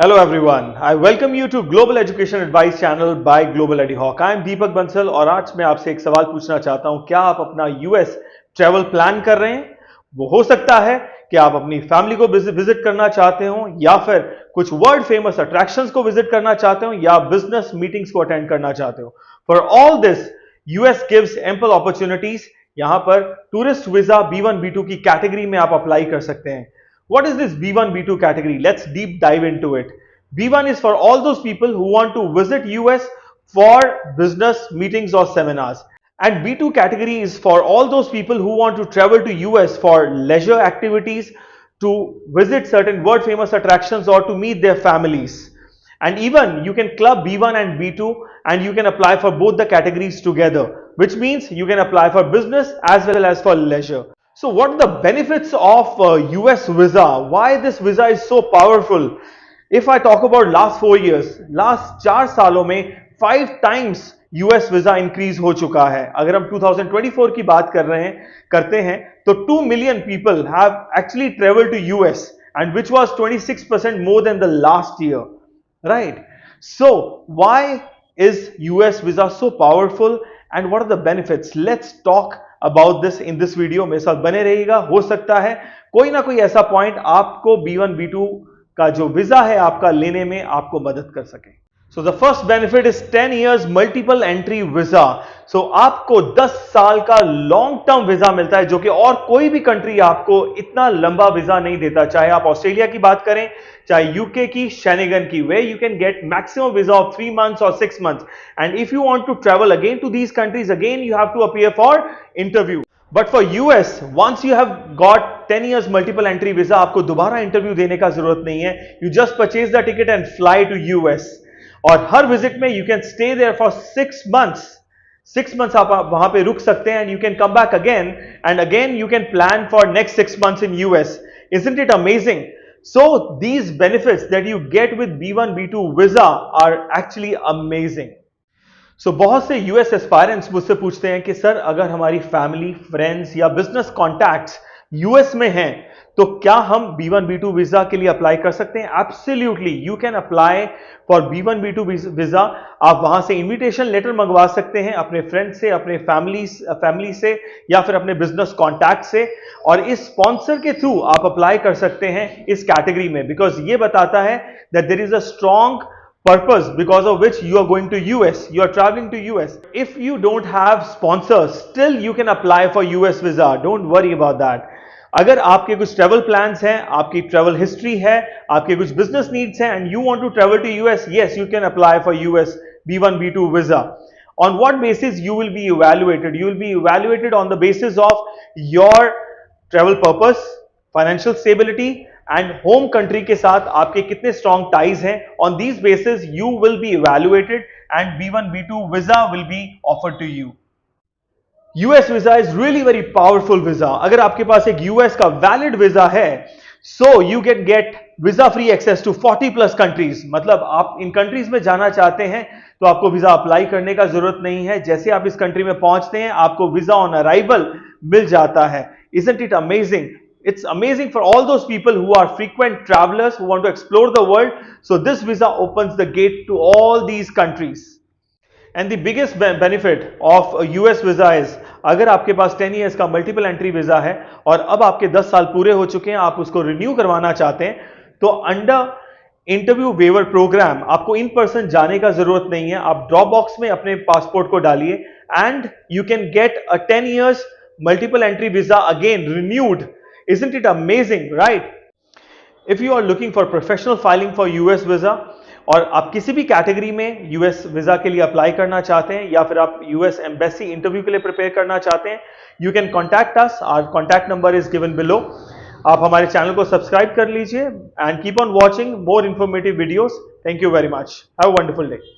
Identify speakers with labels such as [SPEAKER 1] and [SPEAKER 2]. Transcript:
[SPEAKER 1] Hello everyone, I welcome you to Global Education Advice Channel by Global EduHawk. I am दीपक बंसल और आज मैं आपसे एक सवाल पूछना चाहता हूं, क्या आप अपना यूएस ट्रैवल प्लान कर रहे हैं? वो हो सकता है कि आप अपनी फैमिली को विजिट करना चाहते हो या फिर कुछ वर्ल्ड फेमस अट्रैक्शंस को विजिट करना चाहते हो या बिजनेस मीटिंग्स को अटेंड करना चाहते हो। For all this US gives ample opportunities. यहां पर टूरिस्ट वीजा B1 B2 की कैटेगरी में आप अप्लाई कर सकते हैं। What is this B1 B2 category? Let's deep dive into it. B1 is for all those people who want to visit US for business meetings or seminars. And B2 category is for all those people who want to travel to US for leisure activities, to visit certain world famous attractions or to meet their families. And even you can club B1 and B2 and you can apply for both the categories together, which means you can apply for business as well as for leisure. So what are the benefits of US visa? Why this visa is so powerful? If I talk about last 4 years, last 4 सालों में 5 times US visa increase हो चुका है। अगर हम 2024 की बात करते हैं तो 2 million people have actually traveled to US and which was 26% more than the last year, right? So why is US visa so powerful and what are the benefits? Let's talk about this in this video. मेरे साथ बने रहिएगा, हो सकता है कोई ना कोई ऐसा पॉइंट आपको B1 B2 का जो वीजा है आपका लेने में आपको मदद कर सके। So the first benefit is 10 years multiple entry visa. So आपको 10 साल का लॉन्ग टर्म वीजा मिलता है जो कि और कोई भी कंट्री आपको इतना लंबा वीजा नहीं देता। चाहे आप ऑस्ट्रेलिया की बात करें, चाहे यूके की, शेनेगन की, way you can get maximum visa of 3 months or 6 months, and if you want to travel again to these countries, again you have to appear for interview. But for US, once you have got 10 years multiple entry visa, आपको दोबारा interview देने का जरूरत नहीं है। You just purchase the ticket and fly to US. और हर visit में you can stay there for 6 months. 6 months आप वहां पे रुक सकते हैं and you can come back again and again you can plan for next 6 months in US. Isn't it amazing? So these benefits that you get with B1 B2 visa are actually amazing. So बहुत से US aspirants मुझसे पूछते हैं कि sir अगर हमारी family, friends या business contacts US में हैं तो क्या हम B1 B2 वीजा के लिए अप्लाई कर सकते हैं? Absolutely, you can apply for B1 B2 visa. आप वहां से इनविटेशन लेटर मंगवा सकते हैं अपने फ्रेंड से, अपने फैमिली से या फिर अपने बिजनेस कॉन्टैक्ट से, और इस स्पॉन्सर के थ्रू आप अप्लाई कर सकते हैं इस कैटेगरी में, बिकॉज ये बताता है that there is a strong purpose because of which you are going to US, you are traveling to US. If you don't have sponsors, still you can apply for US visa. Don't worry about that. अगर आपके कुछ travel plans हैं, आपकी travel history है, आपके कुछ business needs हैं and you want to travel to US, yes, you can apply for US B1 B2 visa. On what basis you will be evaluated? You will be evaluated on the basis of your travel purpose, financial stability and home country के साथ आपके कितने strong ties हैं। On these basis you will be evaluated and B1 B2 visa will be offered to you. US visa is really very powerful visa. अगर आपके पास एक US का वैलिड वीजा है, so you can get visa free access to 40+ countries. मतलब आप इन countries में जाना चाहते हैं तो आपको वीजा अप्लाई करने का जरूरत नहीं है। जैसे आप इस कंट्री में पहुंचते हैं आपको वीजा ऑन अराइवल मिल जाता है। Isn't it amazing? It's amazing for all those people who are frequent travelers who want to explore the world. So this visa opens the gate to all these countries. And the biggest benefit of a US visa is, अगर आपके पास 10 years का multiple entry visa है और अब आपके 10 साल पूरे हो चुके हैं, आप उसको रिन्यू करवाना चाहते हैं, तो अंडर इंटरव्यू वेवर प्रोग्राम आपको इन पर्सन जाने का जरूरत नहीं है। आप ड्रॉप बॉक्स में अपने पासपोर्ट को डालिए and you can get a 10 years multiple entry visa again renewed. Isn't it amazing, right? If you are looking for professional filing for US visa और आप किसी भी कैटेगरी में यूएस वीजा के लिए अप्लाई करना चाहते हैं या फिर आप यूएस एम्बेसी इंटरव्यू के लिए प्रिपेयर करना चाहते हैं, you can contact us. Our contact number is given below. आप हमारे चैनल को सब्सक्राइब कर लीजिए and keep on watching more informative videos. Thank you very much. Have a wonderful day.